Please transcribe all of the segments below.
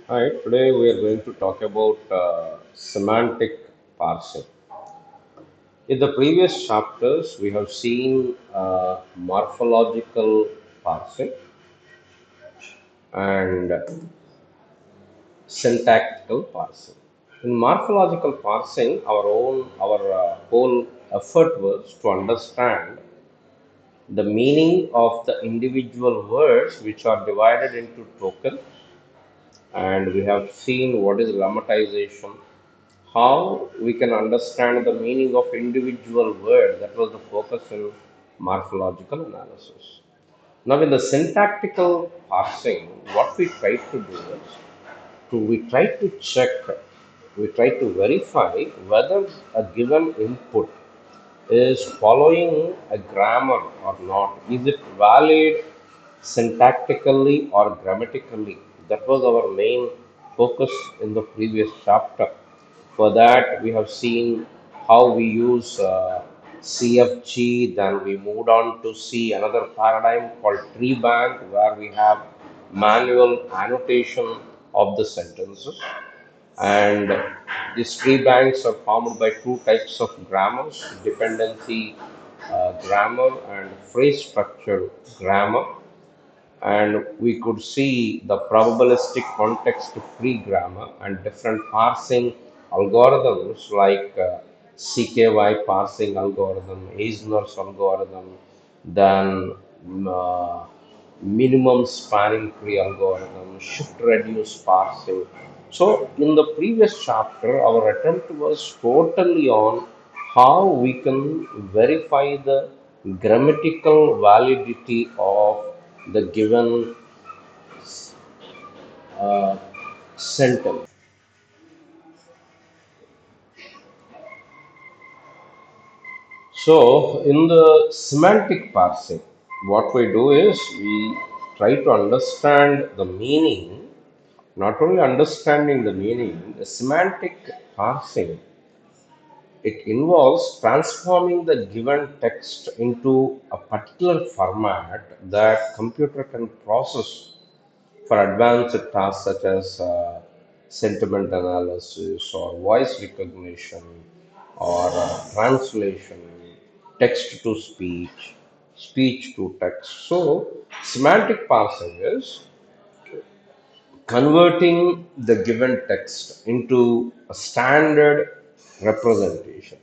Hi, today we are going to talk about semantic parsing. In the previous chapters, we have seen morphological parsing and syntactical parsing. In morphological parsing, our whole effort was to understand the meaning of the individual words which are divided into tokens, and we have seen what is lemmatization, how we can understand the meaning of individual word. That was the focus in morphological analysis. Now, in the syntactical parsing, what we try to do is we try to check, we try to verify whether a given input is following a grammar or not. Is it valid syntactically or grammatically? That was our main focus in the previous chapter. For that, we have seen how we use CFG, then we moved on to see another paradigm called tree bank, where we have manual annotation of the sentences. And these tree banks are formed by two types of grammars: dependency grammar and phrase structure grammar. And we could see the probabilistic context free grammar and different parsing algorithms like CKY parsing algorithm, Eisner's algorithm, then uh, minimum spanning tree algorithm, shift reduce parsing. So, in the previous chapter, our attempt was totally on how we can verify the grammatical validity of the given uh, sentence. So, in the semantic parsing, what we do is we try to understand the meaning. Not only understanding the meaning, the semantic parsing, it involves transforming the given text into a particular format that computer can process for advanced tasks such as sentiment analysis or voice recognition or translation, text to speech, speech to text. So, semantic parsing is converting the given text into a standard representation.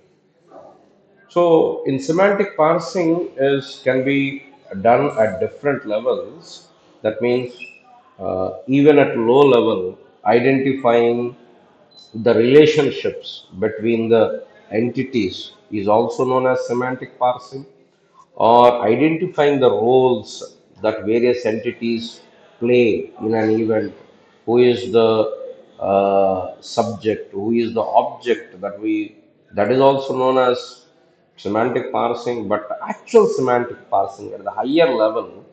So, in semantic parsing is can be done at different levels. That means even at low level, identifying the relationships between the entities is also known as semantic parsing, or identifying the roles that various entities play in an event. Who is the subject? Who is the object? That is also known as semantic parsing. But actual semantic parsing at the higher level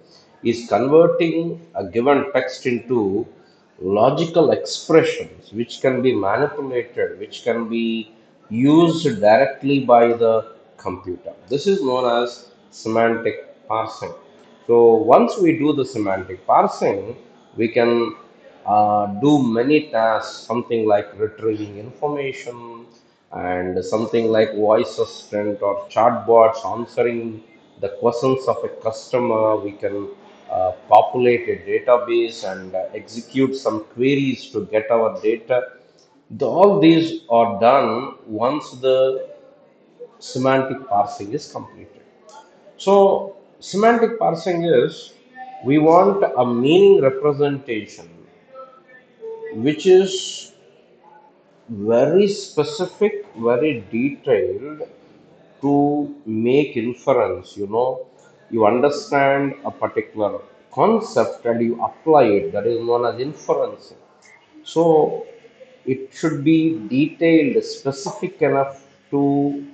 is converting a given text into logical expressions which can be manipulated, which can be used directly by the computer. This is known as semantic parsing. So once we do the semantic parsing, we can do many tasks, something like retrieving information and something like voice assistant or chatbots answering the questions of a customer. We can populate a database and execute some queries to get our data. All these are done once the semantic parsing is completed. So, semantic parsing is we want a meaning representation which is very specific, very detailed to make inference. You understand a particular concept and you apply it. That is known as inference. So, it should be detailed, specific enough to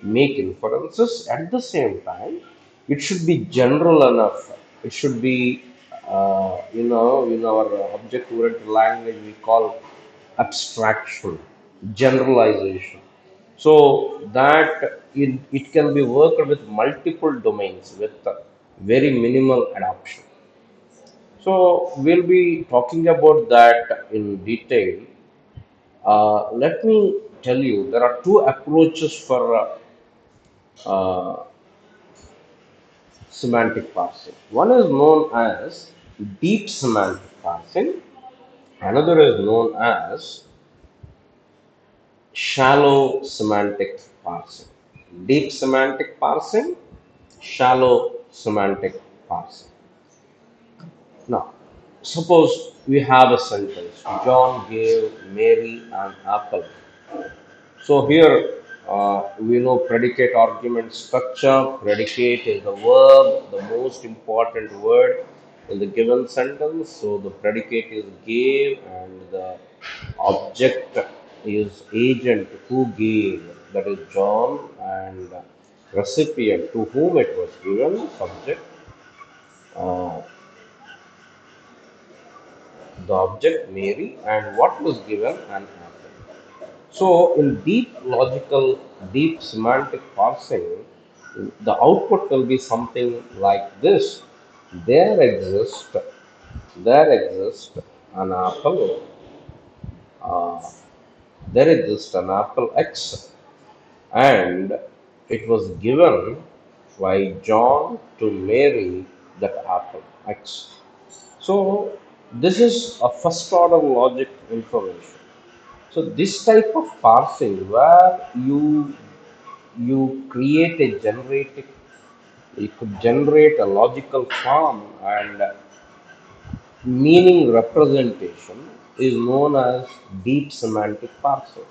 make inferences. At the same time, it should be general enough. It should be, in our object oriented language, we call abstraction, generalization. So that it can be worked with multiple domains with very minimal adaptation. So we'll be talking about that in detail. Let me tell you, there are two approaches for uh, semantic parsing. One is known as deep semantic parsing, another is known as shallow semantic parsing. Deep semantic parsing, shallow semantic parsing. Now, suppose we have a sentence John gave Mary an apple. So here we know predicate argument structure. Predicate is the verb, the most important word in the given sentence. So the predicate is gave and the object is agent who gave, that is John, and recipient to whom it was given, subject, uh, the object Mary, and what was given, an apple. So, in deep semantic parsing, the output will be something like this. There exists, there exists an apple, uh, there exists an apple X, and it was given by John to Mary that apple X. So, this is a first order logic information. So this type of parsing where you create a generative, you could generate a logical form and meaning representation is known as deep semantic parsing.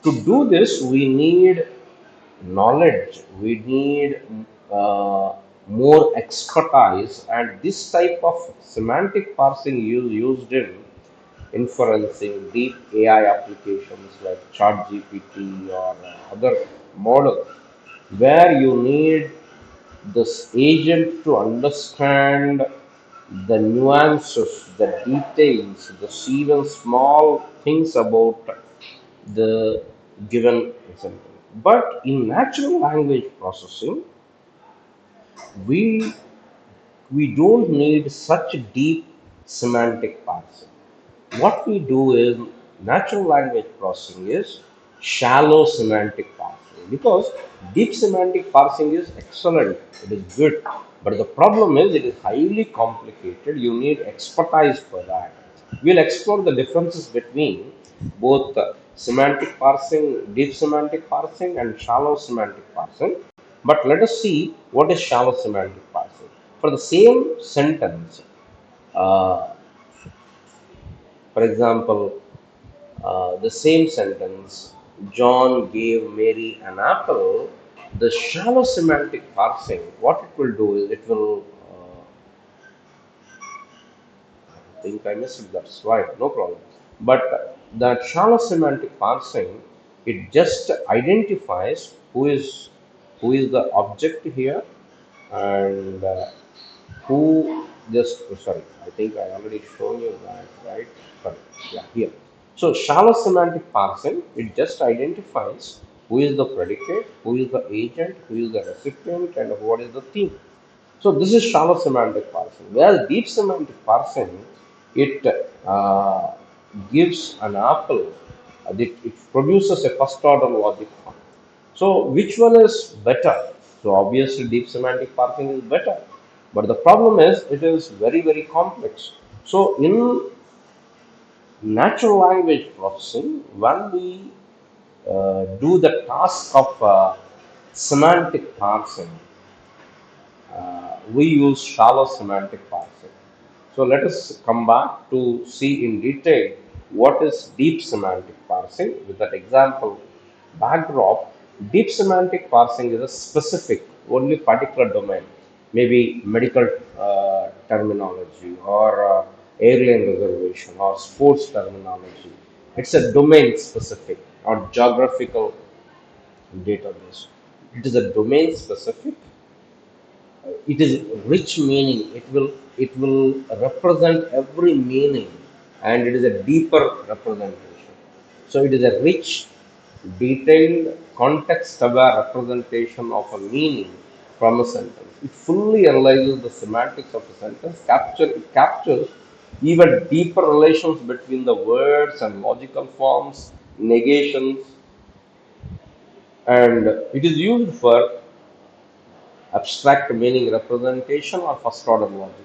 To do this, we need knowledge, we need more expertise, and this type of semantic parsing used in inferencing, deep AI applications like ChatGPT or other models, where you need this agent to understand the nuances, the details, the even small things about the given example. But in natural language processing, we we don't need such deep semantic parsing. What we do is natural language processing is shallow semantic parsing because deep semantic parsing is excellent, it is good. But the problem is it is highly complicated. You need expertise for that. We'll explore the differences between both semantic parsing, deep semantic parsing, and shallow semantic parsing. But let us see what is shallow semantic parsing. For the same sentence, uh, for example, the same sentence, John gave Mary an apple, the shallow semantic parsing, what it will do is it will, I think I missed it, that's right, no problem. But that shallow semantic parsing, it just identifies who is the object here and who just sorry, I think I already shown you that, right? But yeah, here. So shallow semantic parsing, it just identifies who is the predicate, who is the agent, who is the recipient, and what is the theme. So this is shallow semantic parsing. Whereas deep semantic parsing, it gives an apple, it produces a first order logic form. So which one is better? So obviously deep semantic parsing is better. But the problem is it is very, very complex. So in natural language processing, when we do the task of semantic parsing, we use shallow semantic parsing. So let us come back to see in detail what is deep semantic parsing with that example backdrop. Deep semantic parsing is a specific, only particular domain, maybe medical terminology or airline reservation or sports terminology. It's a domain specific or geographical database. It is a domain specific, it is rich meaning, it will represent every meaning, and it is a deeper representation. So it is a rich, detailed, context aware representation of a meaning from a sentence. It fully analyzes the semantics of a sentence, it captures even deeper relations between the words and logical forms, negations, and it is used for abstract meaning representation or first order logic.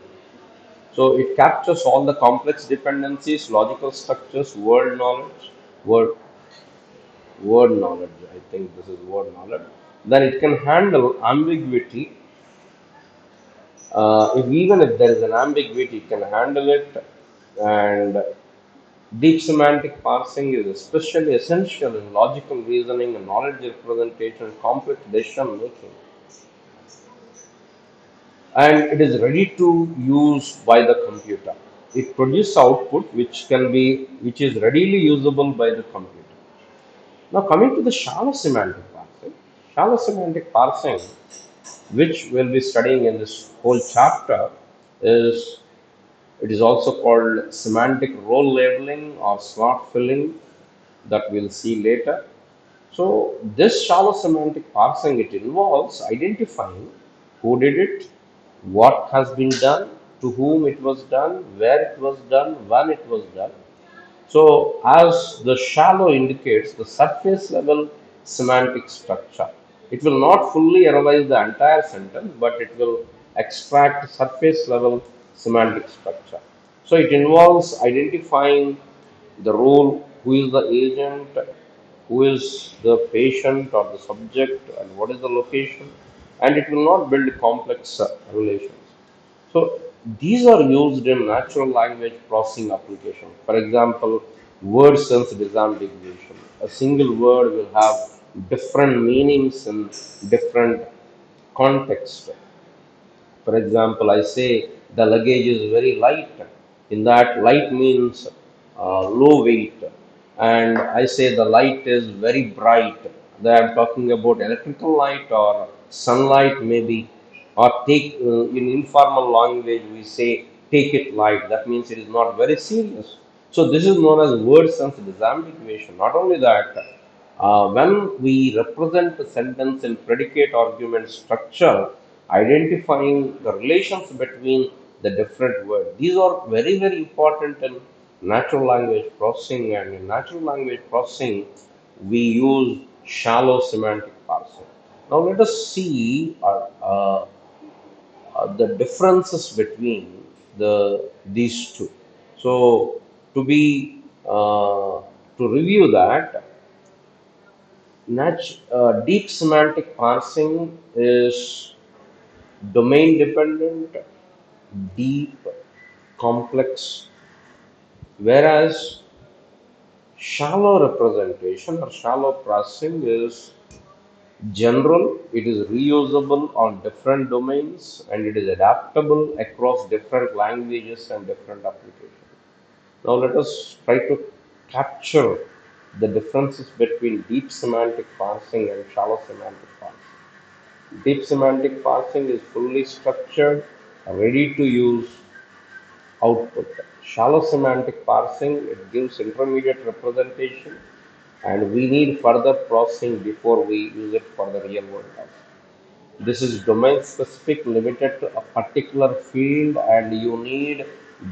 So it captures all the complex dependencies, logical structures, word, word knowledge. I think this is word knowledge. Then it can handle ambiguity. If even if there is an ambiguity, it can handle it. And deep semantic parsing is especially essential in logical reasoning and knowledge representation, complex decision making, and it is ready to use by the computer. It produces output which is readily usable by the computer. Now coming to the shallow semantic parsing, which we'll be studying in this whole chapter, is it is also called semantic role labeling or slot filling that we'll see later. So this shallow semantic parsing, it involves identifying who did it, what has been done, to whom it was done, where it was done, when it was done. So as the shallow indicates the surface level semantic structure, it will not fully analyze the entire sentence, but it will extract surface level semantic structure. So it involves identifying the role, who is the agent, who is the patient or the subject, and what is the location, and it will not build complex relations. So these are used in natural language processing application. For example, word sense disambiguation. A single word will have different meanings in different contexts. For example, I say the luggage is very light. In that, light means low weight, and I say the light is very bright. They are talking about electrical light or sunlight, maybe, or take in informal language we say take it light. That means it is not very serious. So this is known as word sense disambiguation. Not only that, when we represent the sentence in predicate argument structure, identifying the relations between the different words. These are very, very important in natural language processing, and in natural language processing, we use shallow semantic parsing. Now, let us see the differences between these two. So, to be to review that, deep semantic parsing is domain dependent, deep, complex, whereas shallow representation or shallow processing is general, it is reusable on different domains, and it is adaptable across different languages and different applications. Now, let us try to capture the differences between deep semantic parsing and shallow semantic parsing. Deep semantic parsing is fully structured, ready to use output. Shallow semantic parsing, it gives intermediate representation, and we need further processing before we use it for the real world task. This is domain specific, limited to a particular field, and you need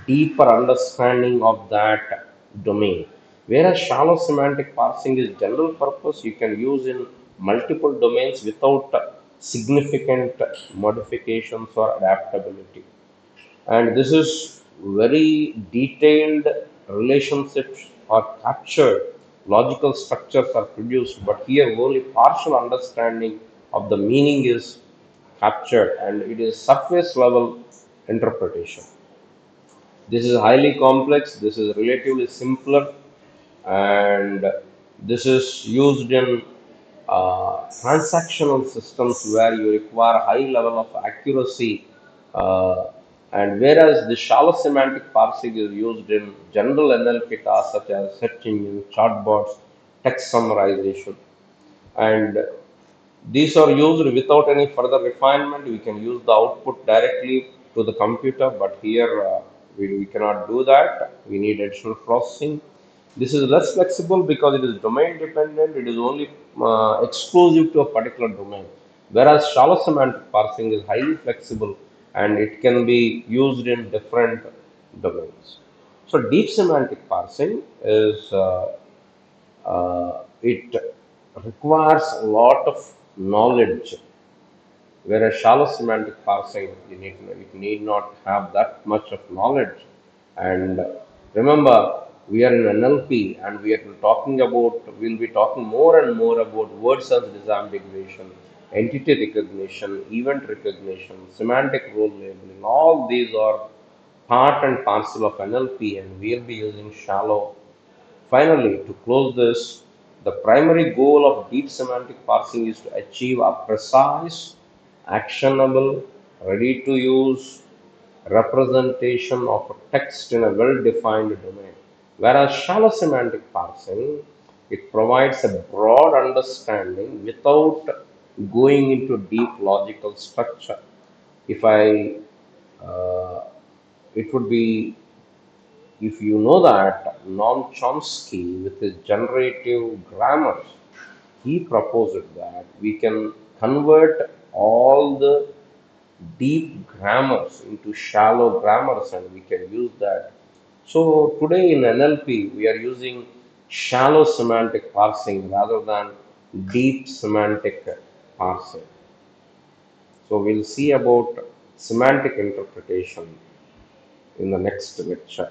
deeper understanding of that domain. Whereas shallow semantic parsing is general purpose, you can use in multiple domains without significant modifications or adaptability. And this is very detailed relationships are captured, logical structures are produced, but here only partial understanding of the meaning is captured, and it is surface level interpretation. This is highly complex, this is relatively simpler, and this is used in transactional systems where you require high level of accuracy, uh, and whereas the shallow semantic parsing is used in general NLP tasks such as search engines, chatbots, text summarization, and these are used without any further refinement. We can use the output directly to the computer, but here we cannot do that. We need additional processing. This is less flexible because it is domain dependent. It is only exclusive to a particular domain. Whereas shallow semantic parsing is highly flexible and it can be used in different domains. So deep semantic parsing is it requires a lot of knowledge, whereas shallow semantic parsing it need not have that much of knowledge. And remember, we are in NLP, and we'll be talking more and more about word search disambiguation, entity recognition, event recognition, semantic role labeling. All these are part and parcel of NLP, and we'll be using shallow. Finally, to close this, the primary goal of deep semantic parsing is to achieve a precise, actionable, ready to use representation of a text in a well defined domain. Whereas shallow semantic parsing, it provides a broad understanding without going into deep logical structure. If I, it would be if you know that Noam Chomsky, with his generative grammar, he proposed that we can convert all the deep grammars into shallow grammars and we can use that. So today in NLP, we are using shallow semantic parsing rather than deep semantic parsing. So we'll see about semantic interpretation in the next lecture.